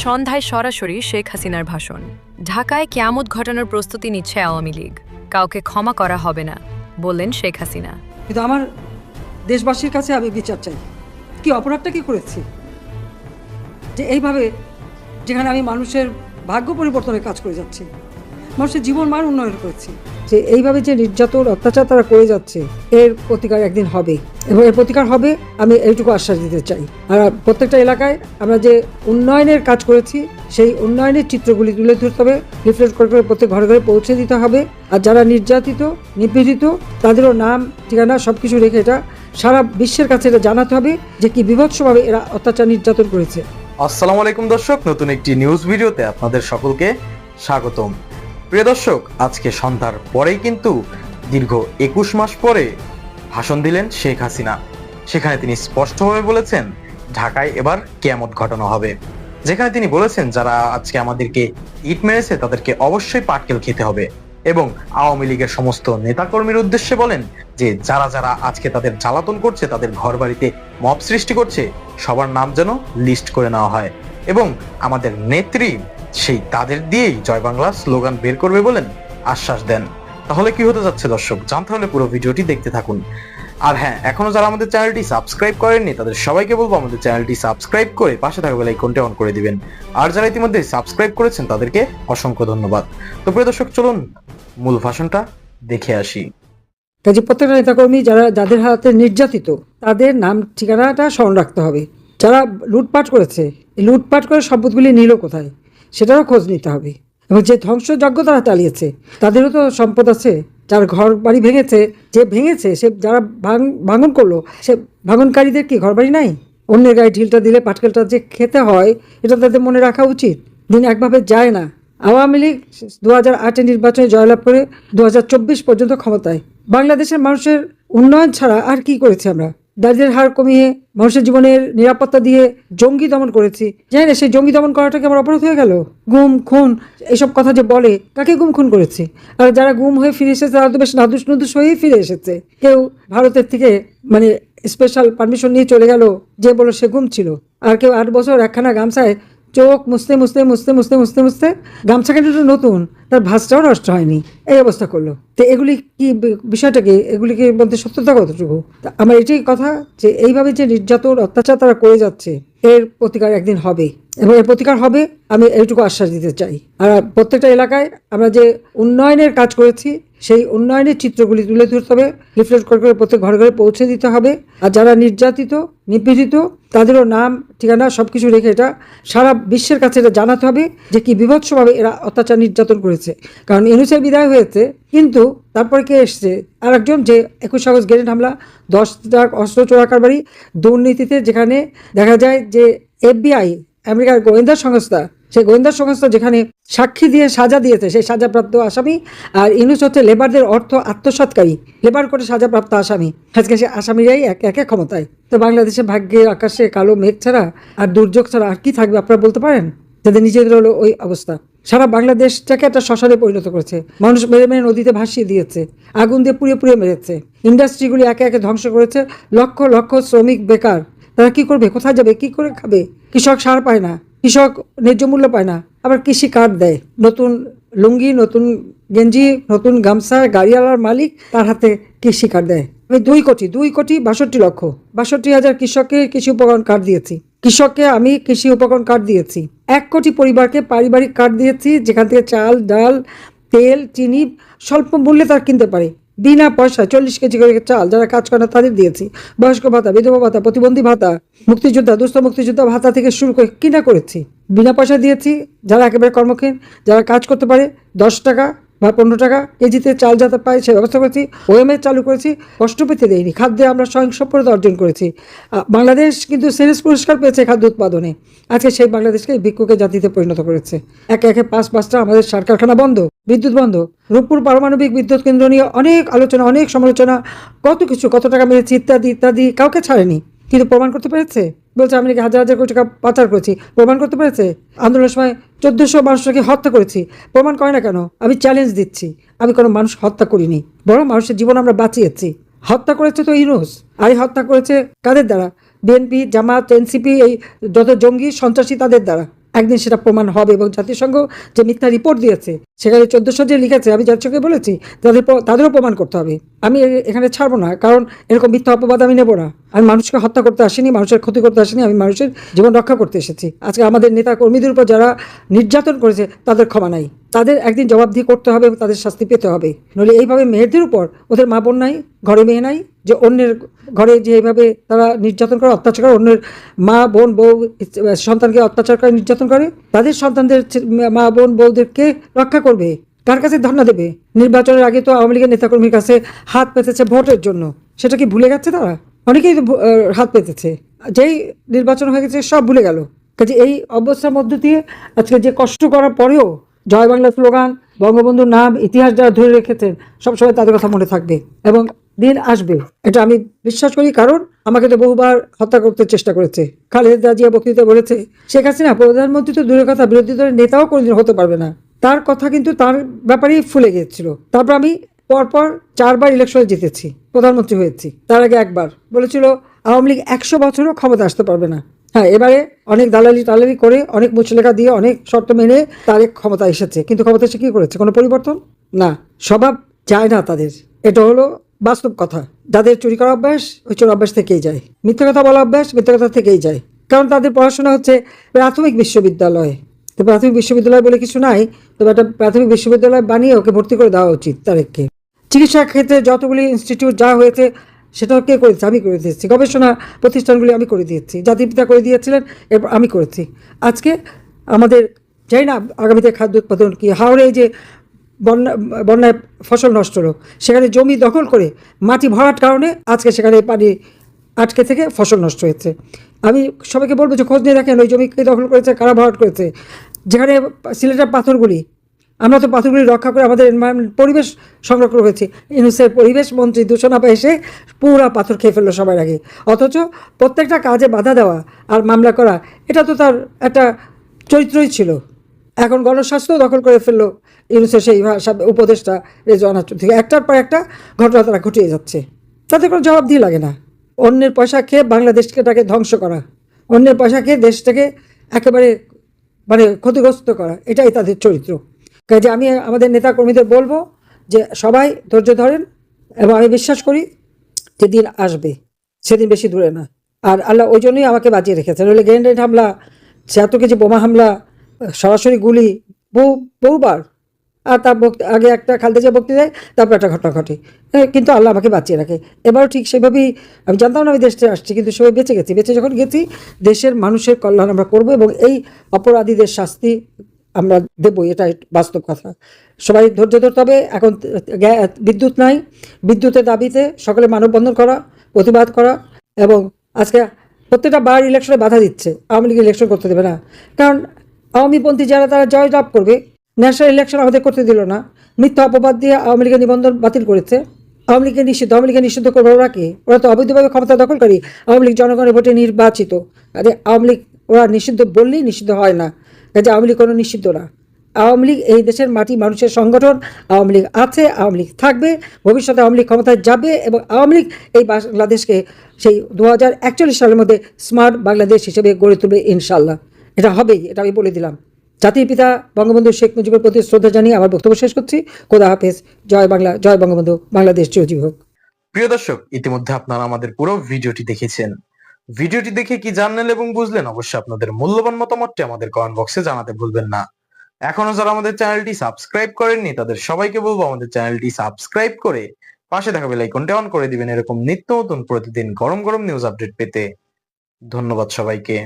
সন্ধ্যায় সরাসরি শেখ হাসিনার ভাষণ। ঢাকায় কিয়ামত ঘটানোর প্রস্তুতি নিচ্ছে আওয়ামী লীগ। কাউকে ক্ষমা করা হবে না, বললেন শেখ হাসিনা। কিন্তু আমার দেশবাসীর কাছে আমি বিচার চাই। কি অপরাধটা কি করেছি যে এইভাবে, যেখানে আমি মানুষের ভাগ্য পরিবর্তনের কাজ করে যাচ্ছি, মানুষের জীবন মান উন্নয়ন করেছি, যে এইভাবে যে নির্যাতন অত্যাচার তারা করে যাচ্ছে, এর প্রতিকার একদিন হবে এবং এর প্রতিকার হবে, আমি এইটুকু আশ্বাস দিতে চাই। আর প্রত্যেকটা এলাকায় আমরা যে উন্নয়নের কাজ করেছি, সেই উন্নয়নের চিত্রগুলি তুলে ধরতে হবে, লিফলেট করে করে প্রত্যেক ঘরে ঘরে পৌঁছে দিতে হবে। আর যারা নির্যাতিত নিপীড়িত তাদেরও নাম ঠিকানা সব কিছু রেখে এটা সারা বিশ্বের কাছে এটা জানাতে হবে যে কি বিভৎসভাবে এরা অত্যাচার নির্যাতন করেছে। আসসালামু আলাইকুম দর্শক, নতুন একটি নিউজ ভিডিওতে আপনাদের সকলকে স্বাগতম। প্রিয় দর্শক, আজকে সন্ধ্যার পরেই কিন্তু দীর্ঘ 21 মাস পরে ভাষণ দিলেন শেখ হাসিনা। সেখানে তিনি স্পষ্টভাবে বলেছেন ঢাকায় এবার কিয়ামত ঘটানো হবে। যেখানে তিনি বলেছেন যারা আজকে আমাদেরকে ইট মেরেছে তাদেরকে অবশ্যই পাটকেল খেতে হবে, এবং আওয়ামী লীগের সমস্ত নেতাকর্মীর উদ্দেশ্যে বলেন যে যারা যারা আজকে তাদের জ্বালাতন করছে, তাদের ঘর বাড়িতে মব সৃষ্টি করছে, সবার নাম যেন লিস্ট করে নেওয়া হয়, এবং আমাদের নেত্রী সেই তাদের দিয়েই জয় বাংলা স্লোগান বের করবে বলেন আশ্বাস দেন। তাহলে কি হতে যাচ্ছে দর্শক, জানতে হলে পুরো ভিডিওটি দেখতে থাকুন। আর হ্যাঁ, এখনো যারা আমাদের চ্যানেলটি সাবস্ক্রাইব করেননি তাদের সবাইকে বলবো আমাদের চ্যানেলটি সাবস্ক্রাইব করে পাশে থাকা বেল আইকনটি অন করে দিবেন। আর যারা ইতিমধ্যে সাবস্ক্রাইব করেছেন তাদেরকে অসংখ্য ধন্যবাদ। তো প্রিয় দর্শক, চলুন মূল ভাষণটা দেখে আসি। কাজে প্রত্যেকটা নেতাকর্মী যাদের হাতে নির্যাতিত তাদের নাম ঠিকানাটা স্মরণ রাখতে হবে। যারা লুটপাট করেছে, লুটপাট করে সম্পদগুলি নিল কোথায় সেটারও খোঁজ নিতে হবে, এবং যে ধ্বংসযজ্ঞ তারা চালিয়েছে তাদেরও তো সম্পদ আছে। যার ঘর বাড়ি ভেঙেছে, যে ভেঙেছে সে যারা ভাঙন করলো, সে ভাঙনকারীদের কি ঘর বাড়ি নাই? অন্যের গায়ে ঢিলটা দিলে পাটকেলটা যে খেতে হয় এটা তাদের মনে রাখা উচিত। দিন একভাবে যায় না। আওয়ামী লীগ 2008 নির্বাচনে জয়লাভ করে 2024 পর্যন্ত ক্ষমতায়। বাংলাদেশের মানুষের উন্নয়ন ছাড়া আর কি করেছি আমরা? দারিদ্র্যের হার কমিয়ে মানুষের জীবনের নিরাপত্তা দিয়ে জঙ্গি দমন করেছি। জানি না সেই জঙ্গি দমন করাটাকে আমার অপরাধ হয়ে গেল? গুম খুন এসব কথা যে বলে, কাকে গুম খুন করেছি? আর যারা গুম হয়ে ফিরে এসেছে তারা তো বেশ নাদুস নুদুস হয়েই ফিরে এসেছে। কেউ ভারতের থেকে স্পেশাল পারমিশন নিয়ে চলে গেল, যে বলো সে গুম ছিল। আর কেউ 8 বছর একখানা গামছায় চোখ মুছতে মুছতে মুছতে মুছতে মুছতে মুছতে গামছা কেটে নতুন, তার ভাঁজটাও নষ্ট হয়নি, এই অবস্থা করলো। তো এগুলি কি বিষয়টা কি? এগুলিকে বলতে সত্যতা কতটুকু? আমার এটাই কথা যে এইভাবে যে নির্যাতন অত্যাচার তারা করে যাচ্ছে, এর প্রতিকার একদিন হবে এবং এর প্রতিকার হবে, আমি এইটুকু আশ্বাস দিতে চাই। আর প্রত্যেকটা এলাকায় আমরা যে উন্নয়নের কাজ করেছি, সেই উন্নয়নের চিত্রগুলি তুলে ধরতে হবে, লিফলেট করে করে প্রত্যেক ঘরে ঘরে পৌঁছে দিতে হবে। আর যারা নির্যাতিত নিপীড়িত তাদেরও নাম ঠিকানা সব কিছু রেখে এটা সারা বিশ্বের কাছে এটা জানাতে হবে যে কি বিভৎসভাবে এরা অত্যাচার নির্যাতন করেছে। কারণ ইউনূসের বিদায় হয়েছে, কিন্তু তারপরে কে এসছে আর একজন, যে 21 আগস্ট গ্রেনেড হামলা, 10 লাখ অস্ত্র চোরা কারবারি, দুর্নীতিতে, যেখানে দেখা যায় যে FBI আমেরিকার গোয়েন্দা সংস্থা, সেই গোয়েন্দা সংস্থা যেখানে সাক্ষী দিয়ে সাজা দিয়েছে সেই সাজাপ্রাপ্ত আসামি, আর ইউনূস হচ্ছে লেবারদের অর্থ আত্মসাৎকারী, লেবার করে সাজাপ্রাপ্ত আসামি। আজকে সে আসামিরাই একে একে ক্ষমতায়। তো বাংলাদেশে ভাগ্যের আকাশে কালো মেঘ ছাড়া আর দুর্যোগ ছাড়া আর কি থাকবে আপনারা বলতে পারেন? যাদের নিজেদের হলো ওই অবস্থা। সারা বাংলাদেশটাকে একটা শ্মশানে পরিণত করেছে। মানুষ মেরে মেরে নদীতে ভাসিয়ে দিয়েছে, আগুন দিয়ে পুড়িয়ে পুড়িয়ে মেরেছে, ইন্ডাস্ট্রিগুলি একে একে ধ্বংস করেছে। লক্ষ লক্ষ শ্রমিক বেকার, তারা কি করবে? কোথায় যাবে? কি করে খাবে? কৃষক সার পায় না, কৃষক ন্যায্য মূল্য পায় না। আবার কৃষি কার্ড দেয়, নতুন লুঙ্গি, নতুন গেঞ্জি, নতুন গামছা, গাড়িওয়ালার মালিক তার হাতে কৃষি কার্ড দেয়। আমি 2,62,62,62,000 কৃষককে কৃষি উপকরণ কার্ড দিয়েছি। কৃষককে আমি কৃষি উপকরণ কার্ড দিয়েছি। 1 কোটি পরিবারকে পারিবারিক কার্ড দিয়েছি, যেখান থেকে চাল, ডাল, তেল, চিনি স্বল্প মূল্যে তারা কিনতে পারে, বিনা পয়সা 40 কেজি করে চাল যারা কাজ করে তাদের দিয়েছি। বয়স্ক ভাতা, বিধবা ভাতা, প্রতিবন্ধী ভাতা, মুক্তিযোদ্ধা, দুস্থ মুক্তিযোদ্ধা ভাতা থেকে শুরু করে কিনা করেছি, বিনা পয়সা দিয়েছি। যারা একেবারে কর্মক্ষম, যারা কাজ করতে পারে, 10 টাকা বা 15 টাকা কেজিতে চাল যাতে পায় সে ব্যবস্থা করেছি। OMS চালু করেছি, কষ্ট পেতে দেয়নি। খাদ্যে আমরা স্বয়ংসম্পূর্ণতা অর্জন করেছি। বাংলাদেশ কিন্তু সেরেস পুরস্কার পেয়েছে খাদ্য উৎপাদনে। আজকে সেই বাংলাদেশকে ভিক্ষুকের জাতিতে পরিণত করেছে। একে একে 5-5টা আমাদের সার কারখানা বন্ধ, বিদ্যুৎ বন্ধ। রূপপুর পারমাণবিক বিদ্যুৎ কেন্দ্র নিয়ে অনেক আলোচনা, অনেক সমালোচনা, কত কিছু, কত টাকা মেরেছি ইত্যাদি ইত্যাদি, কাউকে ছাড়েনি। কিন্তু প্রমাণ করতে পেরেছে? বলছে আমি নাকি হাজার হাজার কোটি টাকা পাচার করেছি। প্রমাণ করতে পেরেছে? আন্দোলনের সময় 1400 মানুষকে হত্যা করেছি। প্রমাণ করে না কেন? আমি চ্যালেঞ্জ দিচ্ছি, আমি কোনো মানুষ হত্যা করিনি, বরং মানুষের জীবন আমরা বাঁচিয়েছি। হত্যা করেছে তো ইউনূস, আর এই হত্যা করেছে কাদের দ্বারা? বিএনপি, জামাত, NCP, এই যত জঙ্গি সন্ত্রাসী তাদের দ্বারা। একদিন সেটা প্রমাণ হবে এবং জাতিসংঘ যে মিথ্যা রিপোর্ট দিয়েছে সেখানে 1400 যে লিখেছে, আমি জাতিসংঘে বলেছি তাদেরও প্রমাণ করতে হবে। আমি এখানে ছাড়বো না, কারণ এরকম মিথ্যা অপবাদ আমি নেবো না। আমি মানুষকে হত্যা করতে আসিনি, মানুষের ক্ষতি করতে আসিনি, আমি মানুষের জীবন রক্ষা করতে এসেছি। আজকে আমাদের নেতা কর্মীদের উপর যারা নির্যাতন করেছে তাদের ক্ষমা নাই, তাদের একদিন জবাবদিহি করতে হবে, তাদের শাস্তি পেতে হবে। নইলে এইভাবে মেয়েদের উপর, ওদের মা বোন নাই, ঘরে মেয়ে নাই, যে অন্যের ঘরে যে এইভাবে তারা নির্যাতন করে, অত্যাচার করে, অন্যের মা বোন বউ সন্তানকে অত্যাচার করে, নির্যাতন করে, তাদের সন্তানদের মা বোন বউদেরকে রক্ষা করবে, কার কাছে ধর্ণা দেবে? নির্বাচনের আগে তো আওয়ামী লীগের নেতাকর্মীর কাছে হাত পেতেছে ভোটের জন্য, সেটা কি ভুলে গেছে তারা? অনেকেই তো হাত পেতেছে, যেই নির্বাচন হয়ে গেছে সব ভুলে গেল। কাজে এই অবস্থার মধ্য দিয়ে আজকে যে কষ্ট করার পরেও জয় বাংলা স্লোগান, বঙ্গবন্ধুর নাম, ইতিহাস যারা ধরে রেখেছেন সবসময় তাদের কথা মনে থাকবে এবং দিন আসবে, এটা আমি বিশ্বাস করি। কারণ আমাকে তো বহুবার হত্যা করতে চেষ্টা করেছে। খালেদা জিয়া বক্তৃতা বলেছে শেখ হাসিনা প্রধানমন্ত্রী তো দূরের কথা, বিরোধী দলের নেতাও কোনোদিন হতে পারবে না। তার কথা কিন্তু তার ব্যাপারেই ফুলে গিয়েছিল। তারপর আমি পরপর 4 বার ইলেকশনে জিতেছি, প্রধানমন্ত্রী হয়েছি। তার আগে একবার বলেছিল আওয়ামী লীগ 100 বছরও ক্ষমতা আসতে পারবে না। হ্যাঁ, এবারে অনেক দালালি করে, অনেক মুচলেখা দিয়ে, অনেক শর্ত মেনে তারেক ক্ষমতা এসেছে, কিন্তু ক্ষমতা এসে কি করেছে? কোনো পরিবর্তন না, স্বভাব যায় না তাদের। এটা হলো বাস্তব কথা। যাদের চুরি করা অভ্যাস, ওই চোর অভ্যাস থেকেই যায়। মিথ্যা কথা বলা অভ্যাস, মিথ্যা কথা থেকেই যায়। কারণ তাদের পড়াশোনা হচ্ছে প্রাথমিক বিশ্ববিদ্যালয়ে। তো প্রাথমিক বিশ্ববিদ্যালয় বলে কিছু নাই, তবে একটা প্রাথমিক বিশ্ববিদ্যালয় বানিয়ে ওকে ভর্তি করে দেওয়া উচিত তারেককে। চিকিৎসা ক্ষেত্রে যতগুলি ইনস্টিটিউট যা হয়েছে সেটাও কে করেছে? আমি করে দিয়েছি। গবেষণা প্রতিষ্ঠানগুলি আমি করে দিয়েছি, জাতির পিতা করে দিয়েছিলেন, এরপর আমি করেছি। আজকে আমাদের যাই না আগামীতে খাদ্য উৎপাদন কি, হাওড়ে যে বন্যায় ফসল নষ্ট হলো, সেখানে জমি দখল করে মাটি ভরাট কারণে আজকে সেখানে পানি আটকে থেকে ফসল নষ্ট হয়েছে। আমি সবাইকে বলবো যে খোঁজ নিয়ে দেখেন ওই জমি কে দখল করেছে, কারা ভরাট করেছে। যেখানে সিলেটের পাথরগুলি, আমরা তো পাথরগুলি রক্ষা করে আমাদের এনভায়রনমেন্ট পরিবেশ সংরক্ষণ হয়েছি। ইউনুসের পরিবেশ মন্ত্রী দূষণাপা এসে পুরা পাথর খেয়ে ফেললো সবার আগে। অথচ প্রত্যেকটা কাজে বাধা দেওয়া আর মামলা করা, এটা তো তার একটা চরিত্রই ছিল। এখন গণস্বাস্থ্য দখল করে ফেললো ইউনুসের সেই উপদেষ্টা রেজওয়ানা থেকে। একটার পর একটা ঘটনা তারা ঘটিয়ে যাচ্ছে, তাদের কোনো জবাবদিহি লাগে না। অন্যের পয়সা খেয়ে বাংলাদেশটাকে ধ্বংস করা, অন্যের পয়সা খেয়ে দেশটাকে একেবারে ক্ষতিগ্রস্ত করা, এটাই তাদের চরিত্র। কাজে আমি আমাদের নেতা কর্মীদের বলবো যে সবাই ধৈর্য ধরেন, এবং আমি বিশ্বাস করি যে দিন আসবে, সেদিন বেশি দূরে না। আর আল্লাহ ওই জন্যই আমাকে বাঁচিয়ে রেখেছেন। নইলে গ্রেনেড হামলা, 76 কেজি বোমা হামলা, সরাসরি গুলি বহুবার, আর তার আগে একটা খালেদা জিয়া বক্তৃতায় তারপর একটা ঘটনা ঘটে, কিন্তু আল্লাহ আমাকে বাঁচিয়ে রাখে। এবারও ঠিক সেভাবেই, আমি জানতাম না আমি দেশে আসছি, কিন্তু সেভাবে বেঁচে গেছি। বেঁচে যখন গেছি, দেশের মানুষের কল্যাণ আমরা করবো এবং এই অপরাধীদের শাস্তি আমরা দেবো, এটা বাস্তব কথা। সবাই ধৈর্য ধরতে হবে। এখন বিদ্যুৎ নাই, বিদ্যুতের দাবিতে সকলে মানববন্ধন করা, প্রতিবাদ করা, এবং আজকে প্রত্যেকটা বার ইলেকশনে বাধা দিচ্ছে। আওয়ামী লীগ ইলেকশন করতে দেবে না, কারণ আওয়ামীপন্থী যারা তারা জয় লাভ করবে। ন্যাশনাল ইলেকশন আমাদের করতে দিল না, মিথ্যা অপবাদ দিয়ে আওয়ামী লীগের নিবন্ধন বাতিল করেছে। আওয়ামী লীগের নিষিদ্ধ করবে ওরা কি? ওরা তো অবৈধভাবে ক্ষমতা দখলকারী। আওয়ামী লীগ জনগণের ভোটে নির্বাচিত। আরে আওয়ামী লীগ ওরা নিষিদ্ধ বললেই নিষিদ্ধ হয় না, কাজে আওয়ামী লীগ কোনো নিষিদ্ধ না। আওয়ামী লীগ এই দেশের মাটি মানুষের সংগঠন। আওয়ামী লীগ আছে, আওয়ামী লীগ থাকবে, ভবিষ্যতে আওয়ামী লীগ ক্ষমতায় যাবে, এবং আওয়ামী লীগ এই বাংলাদেশকে সেই 2041 সালের মধ্যে স্মার্ট বাংলাদেশ হিসেবে গড়ে তুলবে ইনশাল্লাহ। এটা হবেই, এটা আমি বলে দিলাম। জাতির পিতা বঙ্গবন্ধু শেখ মুজিবের প্রতি শ্রদ্ধা জানিয়ে আমার বক্তব্য শেষ করছি। খোদা হাফেজ। জয় বাংলা, জয় বঙ্গবন্ধু, বাংলাদেশ চিরজীবী হোক। প্রিয় দর্শক, ইতিমধ্যে আপনারা আমাদের পুরো ভিডিওটি দেখেছেন। ভিডিওটি দেখে কি জানলেন এবং বুঝলেন, অবশ্যই আপনাদের মূল্যবান মতামতটি আমাদের কমেন্ট বক্সে জানাতে ভুলবেন না। এখনো যারা আমাদের চ্যানেলটি সাবস্ক্রাইব করেননি, তাদের সবাইকে বলবো আমাদের চ্যানেলটি সাবস্ক্রাইব করে পাশে থাকা বেল আইকনটি অন করে দিবেন, এরকম নিত্য নতুন প্রতিদিন গরম গরম নিউজ আপডেট পেতে। ধন্যবাদ সবাইকে।